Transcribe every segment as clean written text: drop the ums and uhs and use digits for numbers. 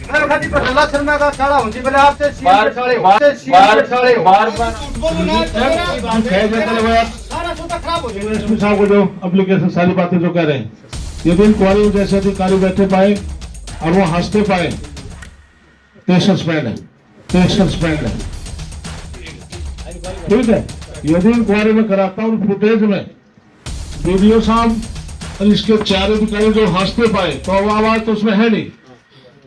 शर्मा का साड़ा होंगे पहले आपसे बार साड़े बार साड़े बार बार सारा सूता खराब हो जाएगा। एसपी साहब को जो एप्लीकेशन सारी बातें जो कह रहे हैं, यदि इंक्वायरी जैसे अधिकारी बैठे पाए और वो हंसते पाए तो सस्पेंड है, तो सस्पेंड है। ठीक है, यदि इंक्वायरी में कराता हूँ फुटेज में वीडियो साहब और इसके चार अधिकारी जो हंसते पाए तो आवाज तो उसमें है नहीं,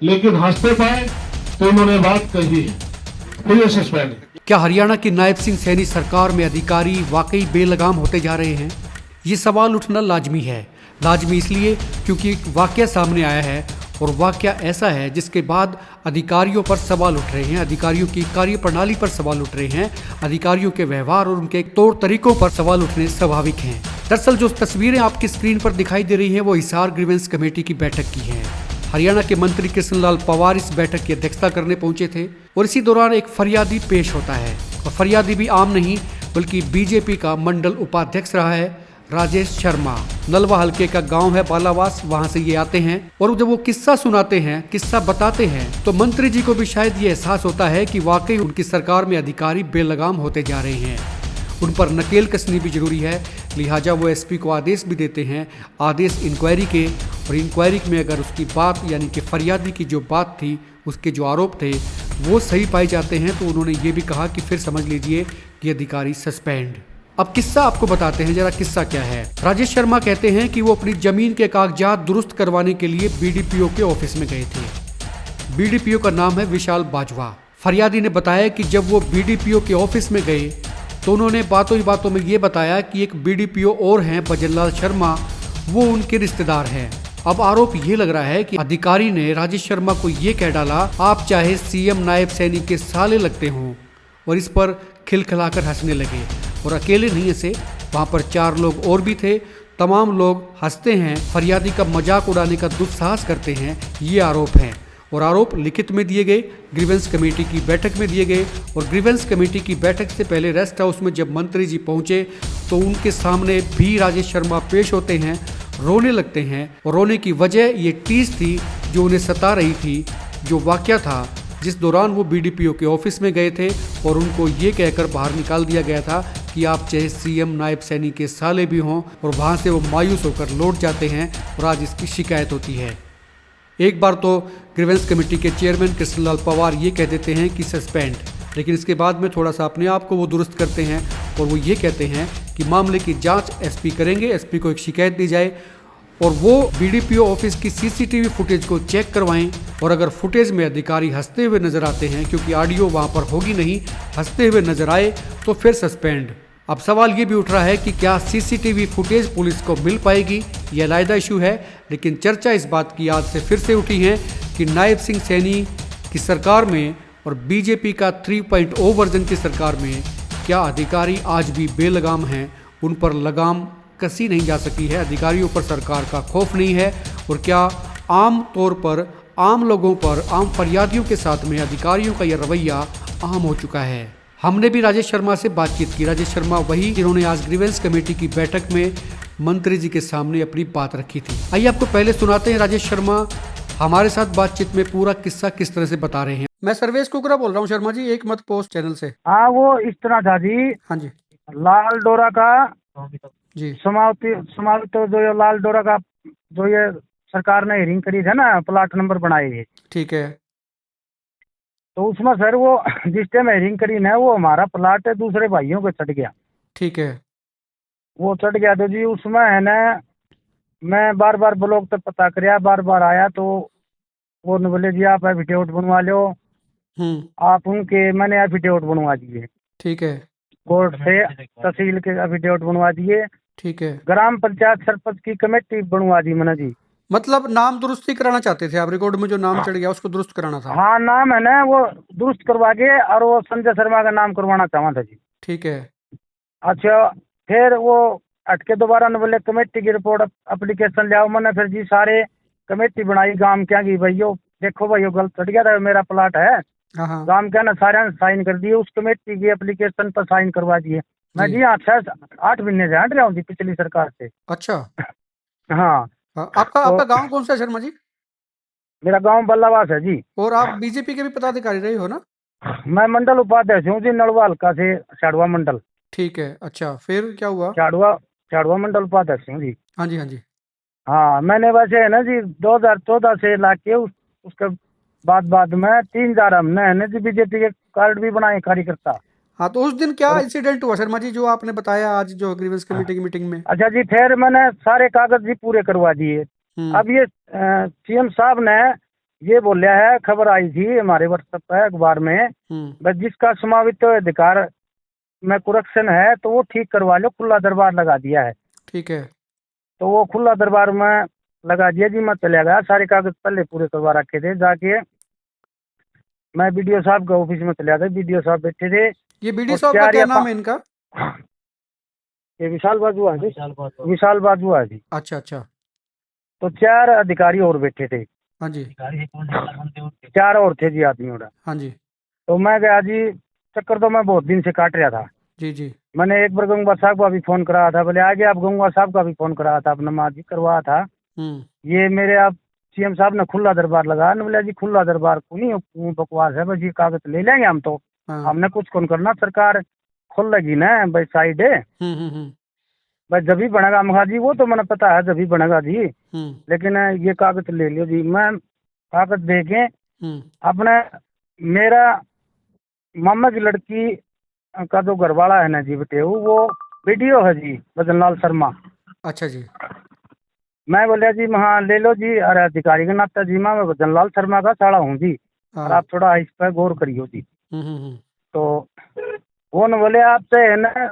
लेकिन हंसते पाए तो इन्होंने बात कही है, तो ये सस्पेंड है। क्या हरियाणा की नायब सिंह सैनी सरकार में अधिकारी वाकई बेलगाम होते जा रहे हैं? ये सवाल उठना लाजमी है। लाजमी इसलिए क्योंकि एक वाकया सामने आया है और वाकया ऐसा है जिसके बाद अधिकारियों पर सवाल उठ रहे हैं, अधिकारियों की कार्य प्रणाली पर सवाल उठ रहे हैं, अधिकारियों के व्यवहार और उनके तौर तरीकों पर सवाल उठने स्वाभाविक हैं। दरअसल जो तस्वीरें आपकी स्क्रीन पर दिखाई दे रही हैं वो हिसार ग्रीवेंस कमेटी की बैठक की हैं। हरियाणा के मंत्री कृष्णलाल पंवार इस बैठक की अध्यक्षता करने पहुंचे थे और इसी दौरान एक फरियादी पेश होता है और फरियादी भी आम नहीं बल्कि बीजेपी का मंडल उपाध्यक्ष रहा है राजेश शर्मा। नलवा हल्के का गांव है बालावास, वहां से ये आते हैं और जब वो किस्सा सुनाते हैं, किस्सा बताते हैं तो मंत्री जी को भी शायद ये एहसास होता है कि वाकई उनकी सरकार में अधिकारी बेलगाम होते जा रहे हैं। उन पर नकेल कसनी भी जरूरी है, लिहाजा वो एसपी को आदेश भी देते हैं, आदेश इंक्वायरी के, और इंक्वायरी में अगर उसकी बात यानी कि फरियादी की जो बात थी, उसके जो आरोप थे वो सही पाए जाते हैं तो उन्होंने ये भी कहा कि फिर समझ लीजिए कि अधिकारी सस्पेंड। अब किस्सा आपको बताते हैं, जरा किस्सा क्या है। राजेश शर्मा कहते हैं कि वो अपनी जमीन के कागजात दुरुस्त करवाने के लिए बीडीपीओ के ऑफिस में गए थे। बीडीपीओ का नाम है विशाल बाजवा। फरियादी ने बताया कि जब वो बीडीपीओ के ऑफिस में गए तो उन्होंने बातों ही बातों में ये बताया कि एक बीडीपीओ और हैं भजनलाल शर्मा, वो उनके रिश्तेदार हैं। अब आरोप ये लग रहा है कि अधिकारी ने राजेश शर्मा को ये कह डाला, आप चाहे सीएम नायब सैनी के साले लगते हो, और इस पर खिलखिलाकर हंसने लगे। और अकेले नहीं हंसे, वहाँ पर 4 लोग और भी थे। तमाम लोग हंसते हैं, फरियादी का मजाक उड़ाने का दुस्साहस करते हैं, ये आरोप हैं। और आरोप लिखित में दिए गए, ग्रीवेंस कमेटी की बैठक में दिए गए। और ग्रीवेंस कमेटी की बैठक से पहले रेस्ट हाउस में जब मंत्री जी पहुंचे तो उनके सामने भी राजेश शर्मा पेश होते हैं, रोने लगते हैं। और रोने की वजह ये टीस थी जो उन्हें सता रही थी, जो वाकया था जिस दौरान वो बीडीपीओ के ऑफिस में गए थे और उनको ये कहकर बाहर निकाल दिया गया था कि आप चाहे सीएम नायब सैनी के साले भी हों, और वहाँ से वो मायूस होकर लौट जाते हैं और आज इसकी शिकायत होती है। एक बार तो ग्रीवेंस कमेटी के चेयरमैन कृष्णलाल पंवार ये कह देते हैं कि सस्पेंड, लेकिन इसके बाद में थोड़ा सा अपने आप को वो दुरुस्त करते हैं और वो ये कहते हैं कि मामले की जांच एसपी करेंगे, एसपी को एक शिकायत दी जाए और वो बीडीपीओ ऑफिस की सीसीटीवी फुटेज को चेक करवाएं, और अगर फुटेज में अधिकारी हंसते हुए नजर आते हैं, क्योंकि ऑडियो वहां पर होगी नहीं, हंसते हुए नजर आए तो फिर सस्पेंड। अब सवाल ये भी उठ रहा है कि क्या सीसीटीवी फुटेज पुलिस को मिल पाएगी, यह अलग इशू है, लेकिन चर्चा इस बात की आज से फिर से उठी है कि नायब सिंह सैनी की सरकार में और बीजेपी का 3.0 वर्जन की सरकार में क्या अधिकारी आज भी बेलगाम हैं, उन पर लगाम कसी नहीं जा सकी है, अधिकारियों पर सरकार का खौफ नहीं है, और क्या आम तौर पर आम लोगों पर, आम फरियादियों के साथ में अधिकारियों का यह रवैया आम हो चुका है। हमने भी राजेश शर्मा से बातचीत की। राजेश शर्मा वही जिन्होंने आज ग्रीवेंस कमेटी की बैठक में मंत्री जी के सामने अपनी बात रखी थी। आइए आपको पहले सुनाते हैं राजेश शर्मा हमारे साथ बातचीत में पूरा किस्सा किस तरह से बता रहे हैं। मैं सर्वेश कुकरा बोल रहा हूँ शर्मा जी, एक मत पोस्ट चैनल से। हाँ, वो इस तरह था जी। हाँ जी लाल डोरा का जी समाप्त जो ये लाल डोरा का जो ये सरकार ने हियरिंग करी थी ना, प्लाट नंबर बनाए, ठीक है। तो उसमें सर वो जिस टाइम हियरिंग करी ना, वो हमारा प्लाट दूसरे भाइयों को चढ़ गया। ठीक है। वो चढ़ गया तो जी उसमें है ना, मैं बार बार ब्लॉक तक पता कराया, बार बार आया तो वो ने बोले जी आप एफिडेविट बनवा लो। आप उनके मैंने एफिडेविट बनवा दिए, ठीक है। कोर्ट से तहसील के एफिडेविट बनवा दिए, ठीक है। ग्राम पंचायत सरपंच की कमेटी बनवा दी मैंने जी। मतलब नाम दुरुस्ती कराना चाहते थे आप, रिकॉर्ड में जो नाम चढ़ गया उसको दुरुस्त कराना था। हाँ, नाम है ना वो दुरुस्त करवा के, और वो संजय शर्मा का नाम करवाना चाहता था जी। ठीक है। अच्छा, फिर वो हटके दोबारा ने बोले कमेटी की रिपोर्ट एप्लीकेशन ले आओ। मैंने फिर जी सारे कमेटी बनाई गांव क्या की, भाइयों देखो भाइयों गलत चढ़ गया था, मेरा प्लाट है। हाँ गांव क्या ना सारे ने साइन कर दिए, उस कमेटी की एप्लीकेशन पर साइन करवा दिए। मैं जी हाँ 6-8 महीने से हट रहा हूँ जी पिछली सरकार से। अच्छा। हाँ, आपका तो आपका गांव कौन सा है शर्मा जी? मेरा गांव बल्लावास है जी। और आप बीजेपी के भी पदाधिकारी रहे हो ना? मैं मंडल उपाध्यक्ष हूँ जी, नलवा हल्का से, छाड़वा मंडल। ठीक है, अच्छा फिर क्या हुआ? छाड़वा मंडल उपाध्यक्ष हूँ जी। हाँ जी, हाँ जी। हाँ, मैंने वैसे है ना जी 2014 से लाके उसके बाद में 3,000 हमने है ना जी बीजेपी के कार्ड भी बनाए कार्यकर्ता। हाँ, तो उस दिन क्या और इंसिडेंट हुआ शर्मा जी, जो आपने बताया आज जो ग्रीवेंस कमेटी की मीटिंग में? अच्छा जी, फिर मैंने सारे कागज भी पूरे करवा दिए। अब ये सीएम साहब ने ये बोलिया है, खबर आई थी हमारे व्हाट्सएप पे अखबार में, बस जिसका समावित अधिकार में कुरक्शन है तो वो ठीक करवा लो, खुला दरबार लगा दिया है। ठीक है। तो वो खुला दरबार में लगा दिया जी। मैं चला गया, सारे कागज पहले पूरे करवा रखे थे। जाके मैं बीडीओ साहब के ऑफिस में चला गया, बीडीओ साहब बैठे थे। ये बीडी और साहब का क्या नाम है इनका? ये विशाल बाजवा है जी, विशाल बाजवा है जी। अच्छा अच्छा। तो 4 अधिकारी और बैठे थे। हाँ जी। 4 और थे जी आदमी और। हाँ जी। तो मैं गया जी, चक्कर तो मैं बहुत दिन से काट रहा था। जी जी। मैंने एक बार गंगा साहब का भी फोन कराया था, बोले आगे आप गंगा साहब का भी फोन कराया था, अपना माँ जी करवाया था। ये मेरे आप सीएम साहब ने खुला दरबार लगा न, बोले जी खुला दरबार को नहीं, बकवास है, बस ये कागज ले लेंगे हम तो। हमने कुछ कौन करना, सरकार खोल लगी ना भाई साइड है। भाई जब भी बनेगा मखा जी, वो तो मैंने पता है जब भी बनेगा जी, लेकिन ये कागज ले लियो जी। मैं कागज देके अपने, मेरा मामा की लड़की का जो घरवाला है ना जी बेटे, वो वीडियो है जी, भजनलाल शर्मा। अच्छा जी। मैं बोलिया जी हाँ ले लो जी, अरे अधिकारी के नाते जी मैं भजनलाल शर्मा का साड़ा हूँ जी, और आप थोड़ा इस पर गौर करियो जी। तो वो न बोले आपसे है ना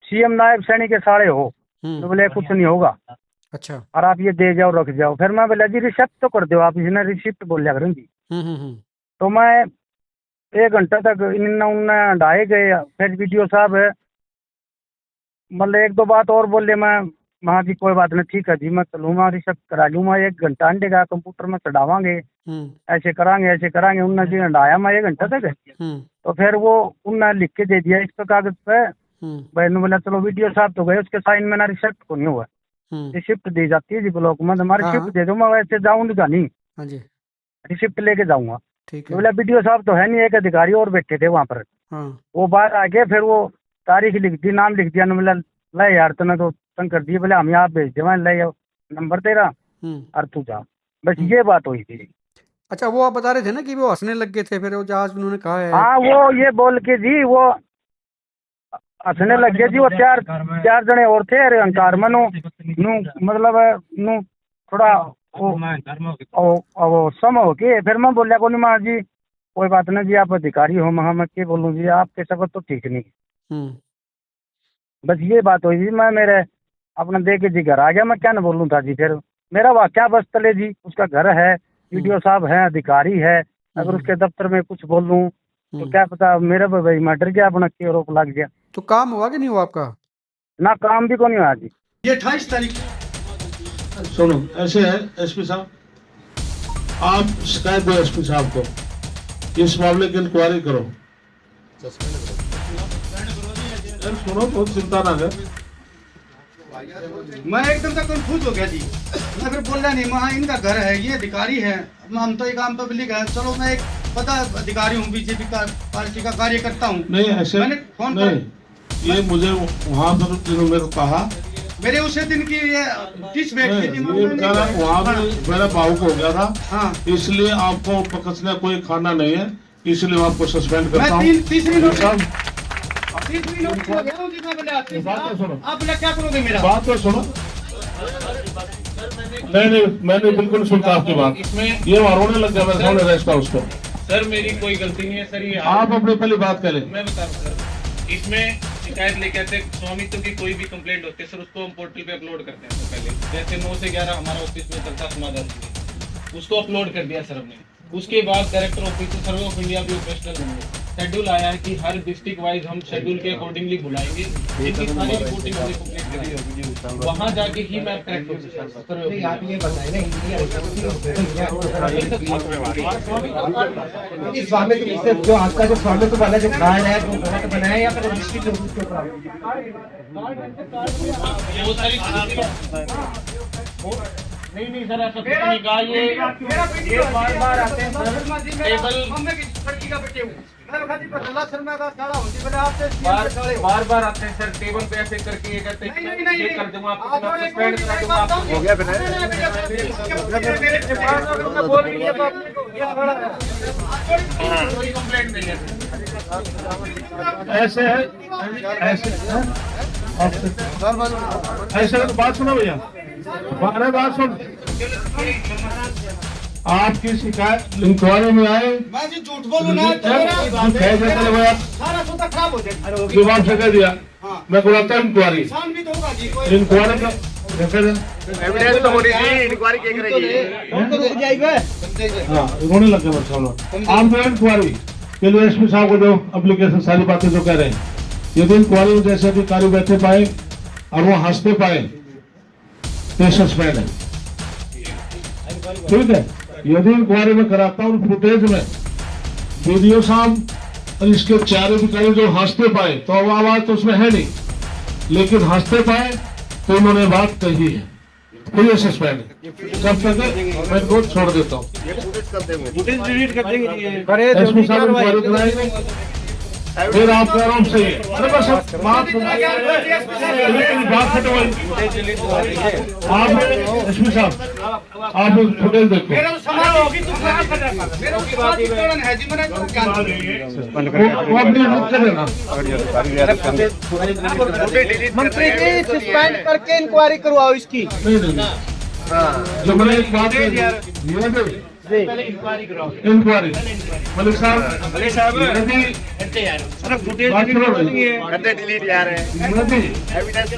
सीएम नायब सैनिक के साड़े हो, तो बोले कुछ नहीं होगा। अच्छा। और आप ये दे जाओ रख जाओ। फिर मैं बोला जी रिसिप्ट तो कर दो आप, इसने रिसिप्ट बोलिया करें जी। तो मैं 1 घंटा तक इन्होंने ढाए गए। फिर वीडियो साहब है मतलब 1-2 बात और बोले। मैं हाँ जी कोई बात नहीं, ठीक है जी, मैं चलूँगा रिसिप्ट करा लूँगा। 1 घंटा अंडे का कंप्यूटर में चढ़ावांगे, ऐसे करांगे। उन्होंने जी हटाया मैं 1 घंटा तक। तो फिर वो उन्होंने लिख के दे दिया इस पे कागज पे। भाई ने बोला चलो वीडियो साहब तो गए, उसके साइन में ना रिसिप्ट को नहीं हुआ। रिसिप्ट दी जाती है जी ब्लॉक में, हमारी रिसिप्ट दे दो, मैं वैसे जाऊँगा नहीं, रिसिप्ट लेके जाऊँगा। बोला वीडियो साहब तो है नहीं, एक अधिकारी और बैठे थे वहाँ पर। वो बाहर आके फिर वो तारीख लिख दी, नाम लिख दिया। बोला ले यार तूने तो तंग कर दिए, बोले हम यहाँ भेज दे, ले नंबर तेरा और तू जा। बस ये बात हुई थी। अच्छा, वो आप बता रहे थे ना कि वो हंसने लग गए थे, फिर वो जहाज उन्होंने कहा है। हाँ, वो ये बोल के जी वो हंसने लग गए जी। वो 4 जने और थे, अरे अहंकार में नु मतलब नु थोड़ा वो सम हो के। फिर मैं बोलिया को माँ जी कोई बात नहीं जी, आप अधिकारी हो, मैं क्या बोलूँ जी, आपके सबक तो ठीक नहीं। बस ये बात हुई जी। मैं मेरे अपना दे के जी घर आ गया, मैं क्या न बोलूँ था जी। फिर मेरा वाक्या बस तले जी, उसका घर है, वीडियो साहब है, अधिकारी है, अगर उसके दफ्तर में कुछ बोलूँ तो क्या पता मेरे पे भाई मैं डर गया, अपना के आरोप लग गया। तो काम हुआ कि नहीं हुआ आपका? ना काम भी को नहीं हुआ जी। ये 28 तारीख। सुनो ऐसे है एसपी साहब, आप शिकायत दो एसपी साहब को, इस मामले की इंक्वायरी करो। सुनो बहुत चिंता ना है। मैं एकदम से कंफ्यूज हो गया जी। मैं फिर बोल रहा नहीं, वहाँ इनका घर है, ये अधिकारी है, हम तो एक आम पब्लिक है। चलो मैं एक पता अधिकारी हूँ, बीजेपी का पार्टी का कार्यकर्ता हूँ। नहीं ऐसे मैंने फोन नहीं, ये मुझे वहाँ पर जिन्होंने मेरे कहा, मेरे उसी दिन की ये 30 व्यक्ति थी, वहाँ पे मेरा भावुक हो गया था। हाँ, इसलिए आपको पकड़ने कोई खाना नहीं है, इसलिए आपको सस्पेंड करता हूँ। तीसरी नोट आप क्या करोगे मेरा? बात तो सुनो। नहीं मैंने बिल्कुल सुनता आपकी बात। इसमें ये रोने लग गया, मैं सामने रेस्ट उसको। सर मेरी कोई गलती नहीं है सर, ये आप अपनी पहली बात करें। मैं बता रहा हूँ सर, इसमें शिकायत लेके आते स्वामित्व की कोई भी कंप्लेंट होती है सर, उसको हम पोर्टल पे अपलोड करते हैं। पहले जैसे 9 से 11 हमारा ऑफिस में चलता समाधान, उसको अपलोड कर दिया सर हमने। उसके बाद डायरेक्टर ऑफिस से सर्वे ऑफ इंडिया भी ऑपरेशनल होंगे। शेड्यूल आया है कि हर डिस्ट्रिक्ट वाइज हम शेड्यूल के अकॉर्डिंगली बुलाएंगे, जिनकी सारी रिपोर्टिंग हमने कंप्लीट करी होगी, वहां जाके ही मैं करेक्ट हो सकता हूं। आप ये बताएं इस स्वामित्व जो आपका जो स्वामित्व वाला जो कार्ड है वो गलत बनाया या फिर डिस्ट्रिक्ट ऑफिस के ऊपर वो सारी नहीं सर, ऐसा कुछ नहीं कहा। ये बार आते हैं सर, टेबल बार आते हैं सर, टेबल पे ऐसे करके ये कहते हैं ये कर दूंगा आपको, सस्पेंड करा दूंगा आपको। हो गया फिर कोई कंप्लेंट नहीं है। ऐसे है, ऐसे तो बात सुनो भैया, अरे बात सुन, आपकी शिकायत इंक्वायरी में आए, मैं जी झूठ बोलूं ना तो सारा सौदा खराब हो जाएगा। जवाब से कह दिया, मैं बुलाता हूँ इंक्वायरी। नुकसान भी तो होगा जी, कोई इंक्वायरी का एविडेंस तो हो रही थी, इंक्वायरी क्या करेगी? रुक जाएगा। हाँ रोने लगे बच्चा लोग। आप जो इंक्वायरी के लिए एसपी साहब को जो एप्लीकेशन सारी बातें जो कह रहे हैं, यदि इंक्वायरी में जैसे अधिकारी बैठे पाए और वो हंसते पाए तो सस्पेंड है, ठीक है। यदि इंक्वायरी में कराता हूँ फुटेज में वीडियो साहब और इसके चार अधिकारी जो हंसते पाए तो आवाज तो उसमें है नहीं, लेकिन हंसते पाए तो उन्होंने बात कही है, तो ये सस्पेंड है। जब तक मैं इनको छोड़ देता हूँ। फुटेज डिलीट कर देंगे। एसपी साहब इंक्वायरी कराएंगे, फिर आपको आराम से अरे बस बात हटवाई। आप एसपी साहब आप फुटेज देखो, मेरा तो समाज होगी, तू खराब कर रहा है। मेरा की बात ही कारण है जी, मैंने क्या वो अपनी रुक कर देना। मंत्री जी सस्पेंड करके इंक्वायरी करवाओ इसकी। नहीं जो मैंने एक बात इंक्वायरी मलिक साहब करते डिलीट यार है। एविडेंस तो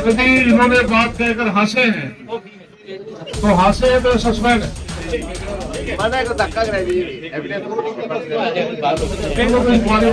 यदि इन्होंने बात कहकर हंसे हैं तो हंसे हैं तो सस्पेंड है। मना को धक्का करा दी एविडेंस इंक्वायरी